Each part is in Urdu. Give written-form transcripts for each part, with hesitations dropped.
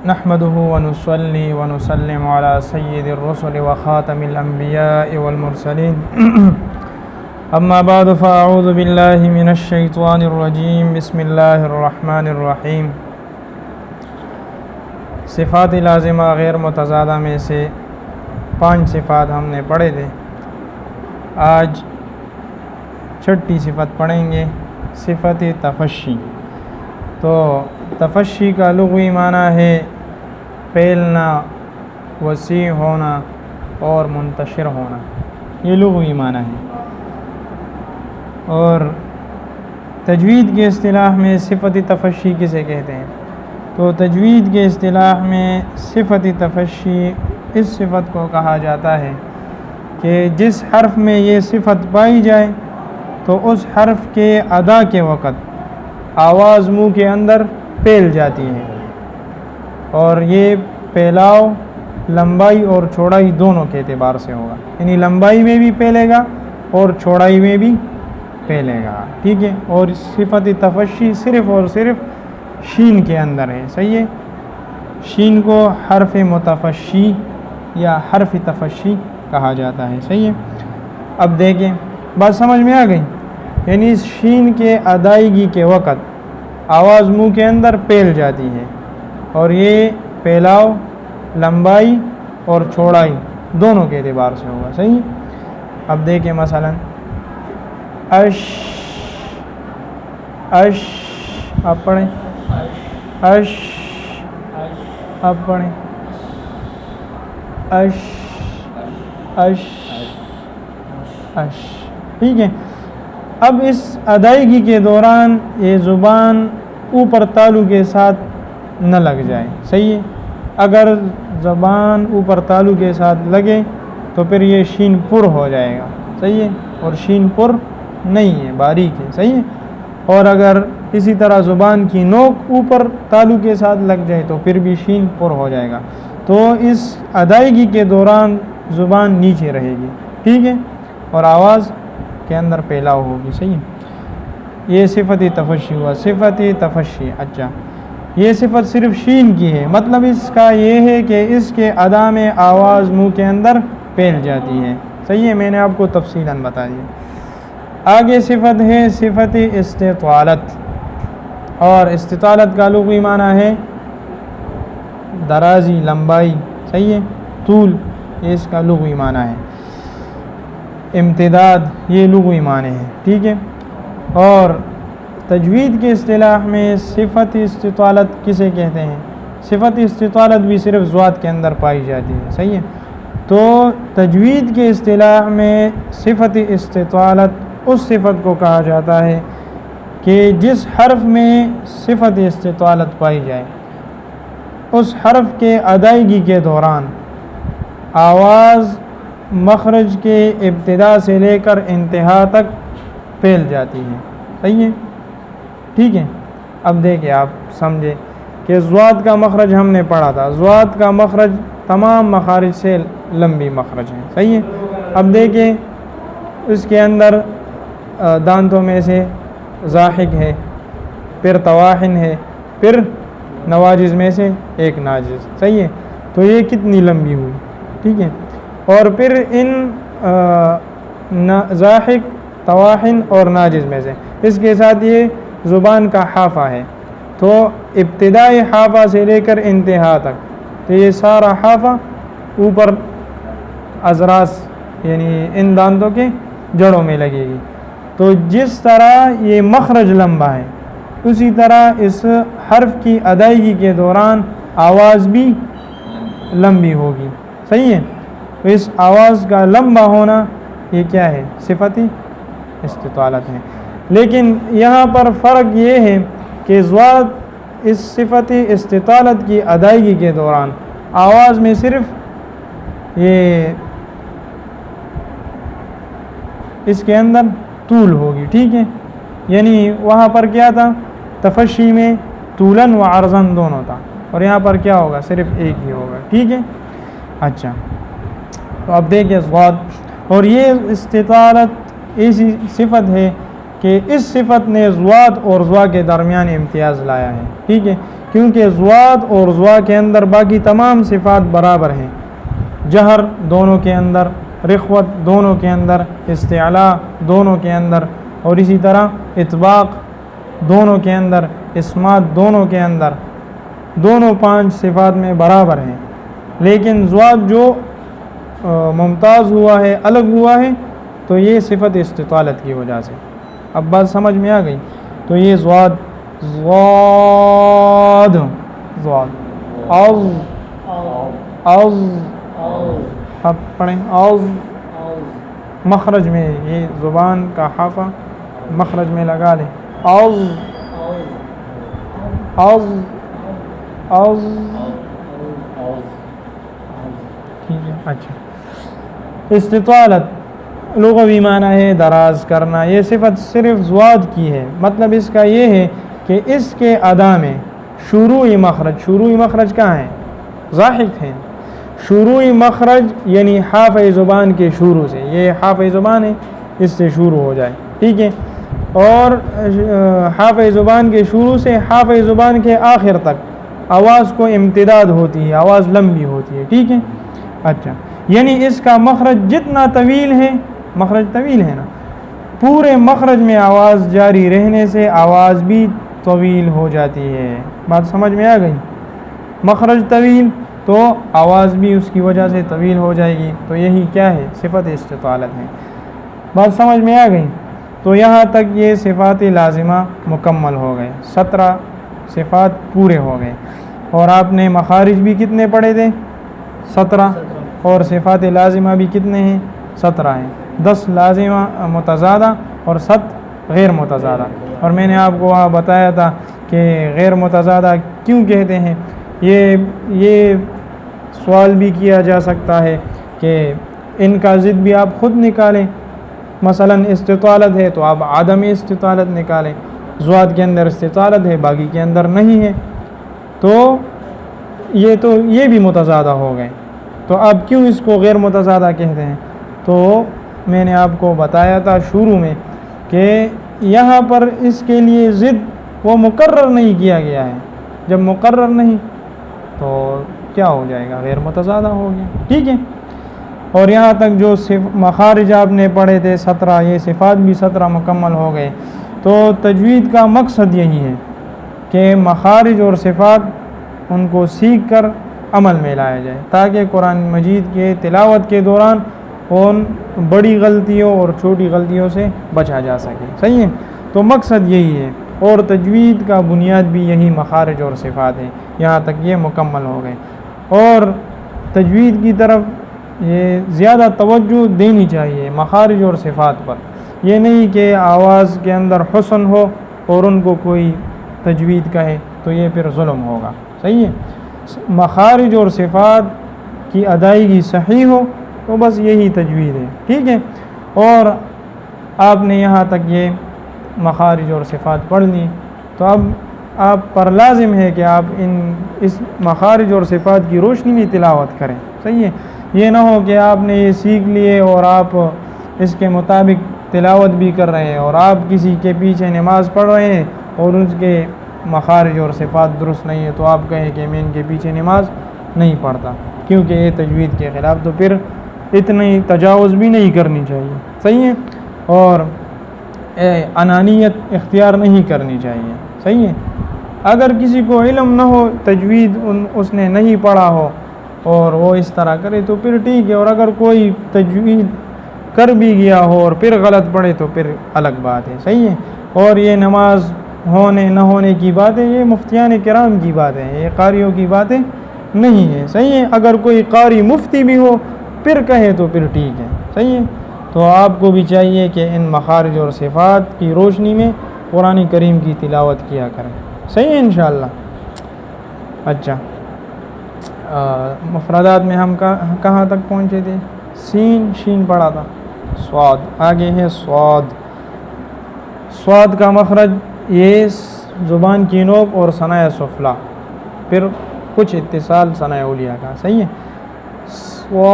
نحمده ونصلي ونسلم على سيد الرسل وخاتم الأنبياء والمرسلين أما بعد فأعوذ بالله من الشيطان الرجيم بسم الله الرحمن الرحیم۔ صفات لازمہ غیر متضادہ میں سے 5 صفات ہم نے پڑھے تھے، آج 6ٹھی صفت پڑھیں گے، صفت تفشی۔ تو تفشی کا لغوی معنی ہے پھیلنا، وسیع ہونا اور منتشر ہونا، یہ لغوی معنی ہے۔ اور تجوید کے اصطلاح میں صفت تفشی کسے کہتے ہیں؟ تو تجوید کے اصطلاح میں صفت تفشی اس صفت کو کہا جاتا ہے کہ جس حرف میں یہ صفت پائی جائے تو اس حرف کے ادا کے وقت آواز منہ کے اندر پھیل جاتی ہے، اور یہ پھیلاؤ لمبائی اور چوڑائی دونوں کے اعتبار سے ہوگا، یعنی لمبائی میں بھی پھیلے گا اور چوڑائی میں بھی پھیلے گا، ٹھیک ہے۔ اور صفت تفشی صرف اور صرف شین کے اندر ہے، صحیح ہے۔ شین کو حرف متفشی یا حرف تفشی کہا جاتا ہے، صحیح ہے۔ اب دیکھیں، بات سمجھ میں آ گئی؟ یعنی شین کے ادائیگی کے وقت آواز منہ کے اندر پھیل جاتی ہے، اور یہ پھیلاؤ لمبائی اور چوڑائی دونوں کے اعتبار سے ہوگا، صحیح ہے۔ اب دیکھیں مثلا اش اش، آپ پڑھیں اش، آپ پڑھیں اش اش اش، ٹھیک ہے۔ اب اس ادائیگی کے دوران یہ زبان اوپر تالو کے ساتھ نہ لگ جائے، صحیح ہے۔ اگر زبان اوپر تالو کے ساتھ لگے تو پھر یہ شین پر ہو جائے گا، صحیح ہے، اور شین پر نہیں ہے، باریک ہے، صحیح ہے۔ اور اگر اسی طرح زبان کی نوک اوپر تالو کے ساتھ لگ جائے تو پھر بھی شین پر ہو جائے گا۔ تو اس ادائیگی کے دوران زبان نیچے رہے گی، ٹھیک ہے، اور آواز کے اندر پھیلاؤ ہوگی، صحیح ہے۔ یہ صفت تفشی ہوا، صفت تفشی۔ اچھا، یہ صفت صرف شین کی ہے، مطلب اس کا یہ ہے کہ اس کے ادا میں آواز منہ کے اندر پھیل جاتی ہے، صحیح ہے۔ میں نے آپ کو تفصیلاً بتا دیا۔ آگے صفت ہے صفت استطالت، اور استطالت کا لغوی معنی ہے درازی، لمبائی، صحیح ہے، طول، یہ اس کا لغوی معنی ہے۔ امتداد، یہ لغوی معنی ہے، ٹھیک ہے۔ اور تجوید کے اصطلاح میں صفت استطالت کسے کہتے ہیں؟ صفت استطالت بھی صرف ذوات کے اندر پائی جاتی ہے، صحیح ہے۔ تو تجوید کے اصطلاح میں صفت استطالت اس صفت کو کہا جاتا ہے کہ جس حرف میں صفت استطالت پائی جائے اس حرف کے ادائیگی کے دوران آواز مخرج کے ابتدا سے لے کر انتہا تک پھیل جاتی ہے، صحیح ہے، ٹھیک ہے۔ اب دیکھیں، آپ سمجھے کہ ذوات کا مخرج ہم نے پڑھا تھا، ذوات کا مخرج تمام مخارج سے لمبی مخرج ہے، صحیح ہے۔ اب دیکھیں اس کے اندر دانتوں میں سے ضاحک ہے، پھر طواحن ہے، پھر نواجز میں سے ایک ناجز، صحیح ہے۔ تو یہ کتنی لمبی ہوئی، ٹھیک ہے۔ اور پھر ان ضاحک، طواحن اور ناجز میں سے اس کے ساتھ یہ زبان کا حافہ ہے، تو ابتدائی حافہ سے لے کر انتہا تک، تو یہ سارا حافہ اوپر اذراس یعنی ان دانتوں کے جڑوں میں لگے گی۔ تو جس طرح یہ مخرج لمبا ہے اسی طرح اس حرف کی ادائیگی کے دوران آواز بھی لمبی ہوگی، صحیح ہے۔ تو اس آواز کا لمبا ہونا یہ کیا ہے؟ صفت استطالت ہے۔ لیکن یہاں پر فرق یہ ہے کہ ضاد اس صفت استطالت کی ادائیگی کے دوران آواز میں صرف یہ اس کے اندر طول ہوگی، ٹھیک ہے، یعنی وہاں پر کیا تھا، تفشی میں طولن و عرضن دونوں تھا، اور یہاں پر کیا ہوگا، صرف ایک ہی ہوگا، ٹھیک ہے۔ اچھا، تو اب دیکھیں ضاد، اور یہ استطالت ایسی صفت ہے کہ اس صفت نے ضاد اور ضا کے درمیان امتیاز لایا ہے، ٹھیک ہے، کیونکہ ضاد اور ضا کے اندر باقی تمام صفات برابر ہیں، جہر دونوں کے اندر، رخوت دونوں کے اندر، استعلاء دونوں کے اندر، اور اسی طرح اطباق دونوں کے اندر، اسمات دونوں کے اندر، دونوں 5 صفات میں برابر ہیں، لیکن ضاد جو ممتاز ہوا ہے، الگ ہوا ہے، تو یہ صفت استطالت کی وجہ سے۔ اب بات سمجھ میں آ گئی؟ تو یہ ضاد ضاد ضاد از از، اب پڑھیں از، مخرج میں یہ زبان کا حافہ مخرج میں لگا لیں، از از از، ٹھیک ہے۔ اچھا، استطالت لغوی معنی ہے دراز کرنا، یہ صفت صرف ضاد کی ہے، مطلب اس کا یہ ہے کہ اس کے ادا میں شروعی مخرج کہاں ہے، ضاحک ہے، شروعی مخرج یعنی حافظ زبان کے شروع سے، یہ حافظ زبان ہے، اس سے شروع ہو جائے، ٹھیک ہے، اور حافظ زبان کے شروع سے حافظ زبان کے آخر تک آواز کو امتداد ہوتی ہے، آواز لمبی ہوتی ہے، ٹھیک ہے۔ اچھا، یعنی اس کا مخرج جتنا طویل ہے، مخرج طویل ہے نا، پورے مخرج میں آواز جاری رہنے سے آواز بھی طویل ہو جاتی ہے، بات سمجھ میں آ گئی؟ مخرج طویل تو آواز بھی اس کی وجہ سے طویل ہو جائے گی، تو یہی کیا ہے، صفت استطالت ہے، بات سمجھ میں آ گئی؟ تو یہاں تک یہ صفات لازمہ مکمل ہو گئے، 17 صفات پورے ہو گئے، اور آپ نے مخارج بھی کتنے پڑھے تھے، 17، اور صفات لازمہ بھی کتنے ہیں، 17 ہیں، 10 لازمہ متضادہ اور 7 غیر متضادہ، اور میں نے آپ کو وہاں بتایا تھا کہ غیر متضادہ کیوں کہتے ہیں، یہ سوال بھی کیا جا سکتا ہے کہ ان کا ضد بھی آپ خود نکالیں، مثلا استطالت ہے تو آپ عدم استطالت نکالیں، ضاد کے اندر استطالت ہے باقی کے اندر نہیں ہے، تو یہ بھی متضادہ ہو گئے، تو اب کیوں اس کو غیر متضادہ کہتے ہیں؟ تو میں نے آپ کو بتایا تھا شروع میں کہ یہاں پر اس کے لیے ضد وہ مقرر نہیں کیا گیا ہے، جب مقرر نہیں تو کیا ہو جائے گا، غیر متضادہ ہو گیا، ٹھیک ہے۔ اور یہاں تک جو مخارج آپ نے پڑھے تھے 17، یہ صفات بھی 17 مکمل ہو گئے، تو تجوید کا مقصد یہی ہے کہ مخارج اور صفات ان کو سیکھ کر عمل میں لایا جائے، تاکہ قرآن مجید کے تلاوت کے دوران ان بڑی غلطیوں اور چھوٹی غلطیوں سے بچا جا سکے، صحیح ہے، تو مقصد یہی ہے، اور تجوید کا بنیاد بھی یہی مخارج اور صفات ہے، یہاں تک یہ مکمل ہو گئے، اور تجوید کی طرف یہ زیادہ توجہ دینی چاہیے مخارج اور صفات پر، یہ نہیں کہ آواز کے اندر حسن ہو اور ان کو کوئی تجوید کہے تو یہ پھر ظلم ہوگا، صحیح ہے، مخارج اور صفات کی ادائیگی صحیح ہو تو بس یہی تجوید ہے، ٹھیک ہے۔ اور آپ نے یہاں تک یہ مخارج اور صفات پڑھ لی، تو اب آپ پر لازم ہے کہ آپ اس مخارج اور صفات کی روشنی میں تلاوت کریں، صحیح ہے، یہ نہ ہو کہ آپ نے یہ سیکھ لیے اور آپ اس کے مطابق تلاوت بھی کر رہے ہیں، اور آپ کسی کے پیچھے نماز پڑھ رہے ہیں اور اس کے مخارج اور صفات درست نہیں ہے، تو آپ کہیں کہ میں ان کے پیچھے نماز نہیں پڑھتا، کیونکہ یہ تجوید کے خلاف، تو پھر اتنی تجاوز بھی نہیں کرنی چاہیے، صحیح ہے، اور انانیت اختیار نہیں کرنی چاہیے، صحیح ہے۔ اگر کسی کو علم نہ ہو، تجوید اس نے نہیں پڑھا ہو اور وہ اس طرح کرے تو پھر ٹھیک ہے، اور اگر کوئی تجوید کر بھی گیا ہو اور پھر غلط پڑھے تو پھر الگ بات ہے، صحیح ہے۔ اور یہ نماز ہونے نہ ہونے کی باتیں یہ مفتیان کرام کی باتیں ہیں، یہ قاریوں کی باتیں نہیں ہیں، صحیح ہے۔ اگر کوئی قاری مفتی بھی ہو پھر کہے تو پھر ٹھیک ہے، صحیح ہے۔ تو آپ کو بھی چاہیے کہ ان مخارج اور صفات کی روشنی میں قرآن کریم کی تلاوت کیا کریں۔ صحیح ہے انشاءاللہ. اچھا مفردات میں ہم کہاں تک پہنچے تھے؟ سین شین پڑھا تھا. صاد آگے ہے صاد. صاد کا مخرج یہ زبان کی نوک اور ثنائے سفلا، پھر کچھ اتصال ثنائے اولیاء کا. صحیح ہے. صاد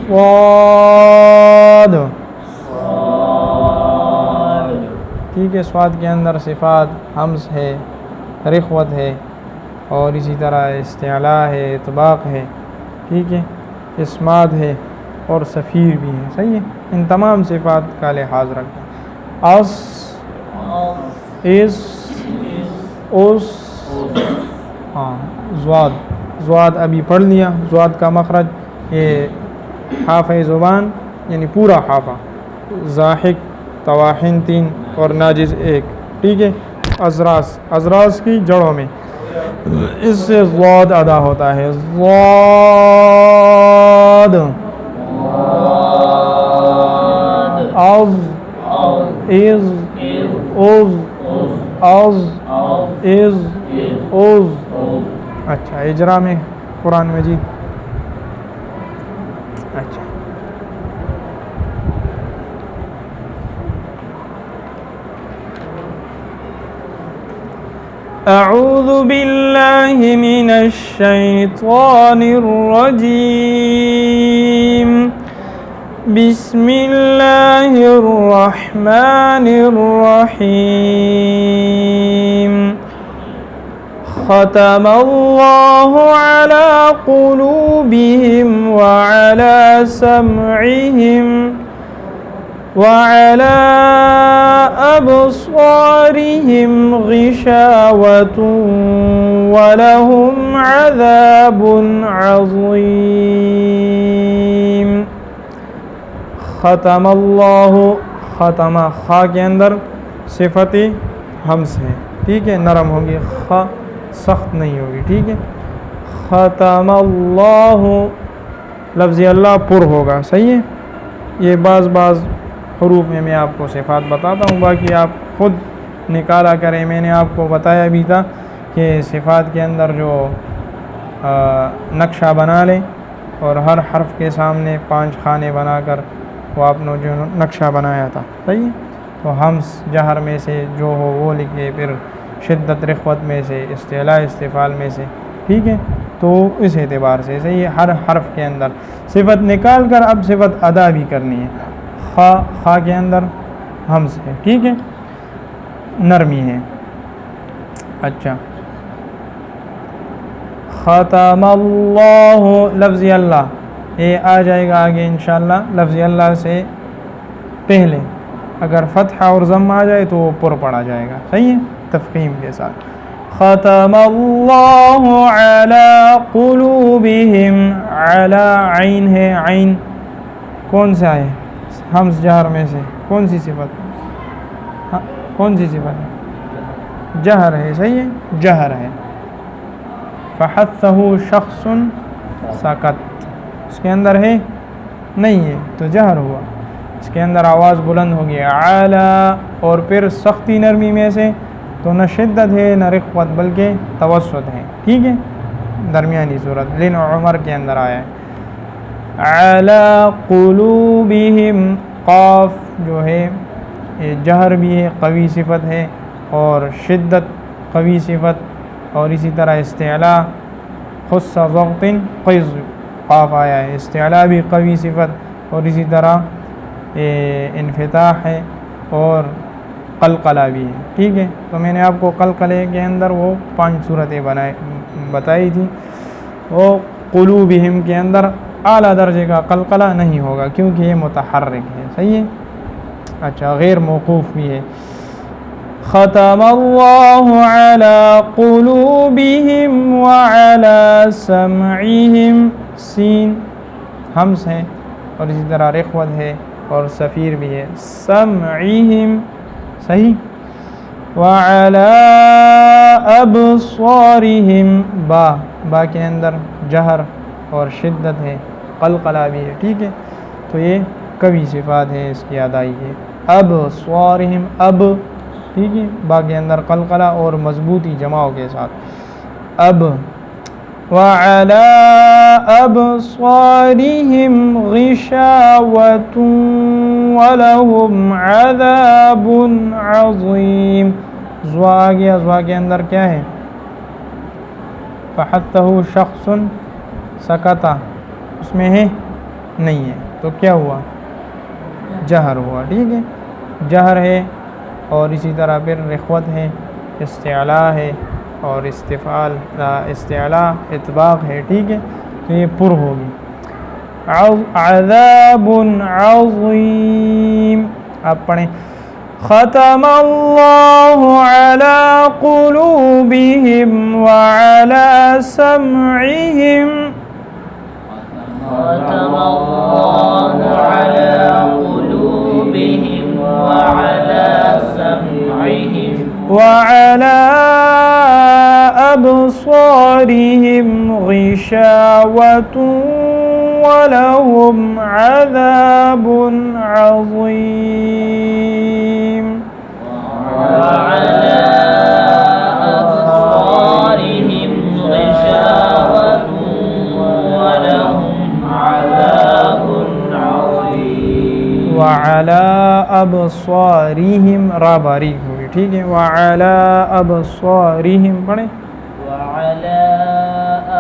صاد. ٹھیک ہے. صاد کے اندر صفات حمز ہے، رخوت ہے، اور اسی طرح استعلاء ہے، اطباق ہے. ٹھیک ہے. اسماد ہے اور صفیر بھی ہے. صحیح ہے. ان تمام صفات کا لحاظ رکھیں. اس اس اس ہاں. زواد زواد ابھی پڑھ لیا. زواد کا مخرج یہ حافہ زبان یعنی پورا حافہ، ضاحک طواحن 3 اور ناجز 1. ٹھیک ہے. ازراس ازراس کی جڑوں میں اس سے ضاد ادا ہوتا ہے. ضاد از از از از از از. اچھا اجرا میں قرآن مجید. اچھا اعوذ باللہ من الشیطان الرجیم. بسم اللہ الرحمن الرحیم. ختم اللہ علی قلوبہم وعلی سمعہم وعلى أبصارهم غشاوة ولهم عذاب عظيم. ختم اللہ. ختم خا کے اندر صفت حمز ہے. ٹھیک ہے. نرم ہوگی. خا سخت نہیں ہوگی. ٹھیک ہے. ختم اللہ لفظ اللہ پر ہوگا. صحیح ہے. یہ بعض حروف میں آپ کو صفات بتاتا ہوں، باقی آپ خود نکالا کریں. میں نے آپ کو بتایا بھی تھا کہ صفات کے اندر جو نقشہ بنا لیں اور ہر حرف کے سامنے 5 خانے بنا کر وہ آپ نے جو نقشہ بنایا تھا. صحیح. تو حمز جہر میں سے جو ہو وہ لکھے، پھر شدت رخوت میں سے، استعلاء استفعال میں سے. ٹھیک ہے. تو اس اعتبار سے صحیح ہے. ہر حرف کے اندر صفت نکال کر اب صفت ادا بھی کرنی ہے. خا کے اندر حمز ہے. ٹھیک ہے. نرمی ہے. اچھا ختم اللہ لفظ اللہ یہ آ جائے گا آگے انشاءاللہ. لفظ اللہ سے پہلے اگر فتح اور ضم آ جائے تو وہ پر پڑا جائے گا. صحیح ہے. تفخیم کے ساتھ. ختم اللہ علی قلوبہم. علی عین ہے. عین کون سا ہے؟ حمز جہر میں سے کون سی صفت؟ کون سی صفت ہے؟ جہر ہے. صحیح ہے. جہر ہے. فحثہ شخص سکت اس کے اندر ہے نہیں ہے تو جہر ہوا. اس کے اندر آواز بلند ہوگی. اعلی اور پھر سختی نرمی میں سے تو نہ شدت ہے نہ رخوت بلکہ توسط ہے. ٹھیک ہے. درمیانی صورت. لن عمر کے اندر آیا ہے. علی قلوبہم. قاف جو ہے یہ جہر بھی ہے، قوی صفت ہے، اور شدت قوی صفت، اور اسی طرح استعلاء خص ضغط قیض قاف آیا ہے. استعلاء بھی قوی صفت اور اسی طرح انفتاح ہے اور قلقلہ بھی ہے. ٹھیک ہے. تو میں نے آپ کو قلقلے کے اندر وہ 5 صورتیں بتائی تھی. وہ قلوبہم کے اندر اعلیٰ درجے کا قلقلہ نہیں ہوگا کیونکہ یہ متحرک ہے. صحیح ہے. اچھا غیر موقوف بھی ہے. ختم اللہ علی قلوبہم وعلی سمعہم. سین حمز ہے اور اسی طرح رخوت ہے اور صفیر بھی ہے. سمعہم. صحیح. وعلی ابصارہم. با کے اندر جہر اور شدت ہے، قلقلہ بھی ہے. ٹھیک ہے. تو یہ قوی صفات ہے اس کی ادائی ہے. ابصارہم اب ٹھیک ہے با کے اندر قلقلہ اور مضبوطی جماؤ کے ساتھ اب. وعلى أبصارهم غشاوة ولهم عذاب عظيم. زوا آ گیا, زوا کے اندر کیا ہے؟ فحتہ شخص سکتا, اس میں ہے نہیں ہے تو کیا ہوا؟ جہر ہوا. ٹھیک ہے, جہر ہے. اور اسی طرح پھر رخوت ہے, استعلاء ہے اور استعلاء اطباق ہے. ٹھیک ہے, تو یہ پر ہوگی. عذاب عظیم. آپ پڑھیں ختم اللہ علی قلوبہم وعلی سمعہم. ختم اللہ علی قلوبہم وعلی سمعہم وعلى أبصارهم غشاوة ولهم عذاب عظيم. وعلى أبصارهم غشاوة ولهم عذاب عظيم. وعلى أبصارهم رابری ہوگی. ٹھیک ہے, وعلى أبصارهم پڑھیں. وعلى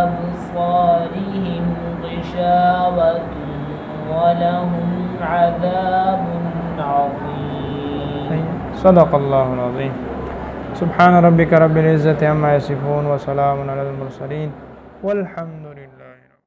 أبصارهم غشاوة ولهم عذاب عظيم. صدق اللہ العظیم. سبحان ربک رب العزة عما یصفون وسلام علی المرسلین والحمد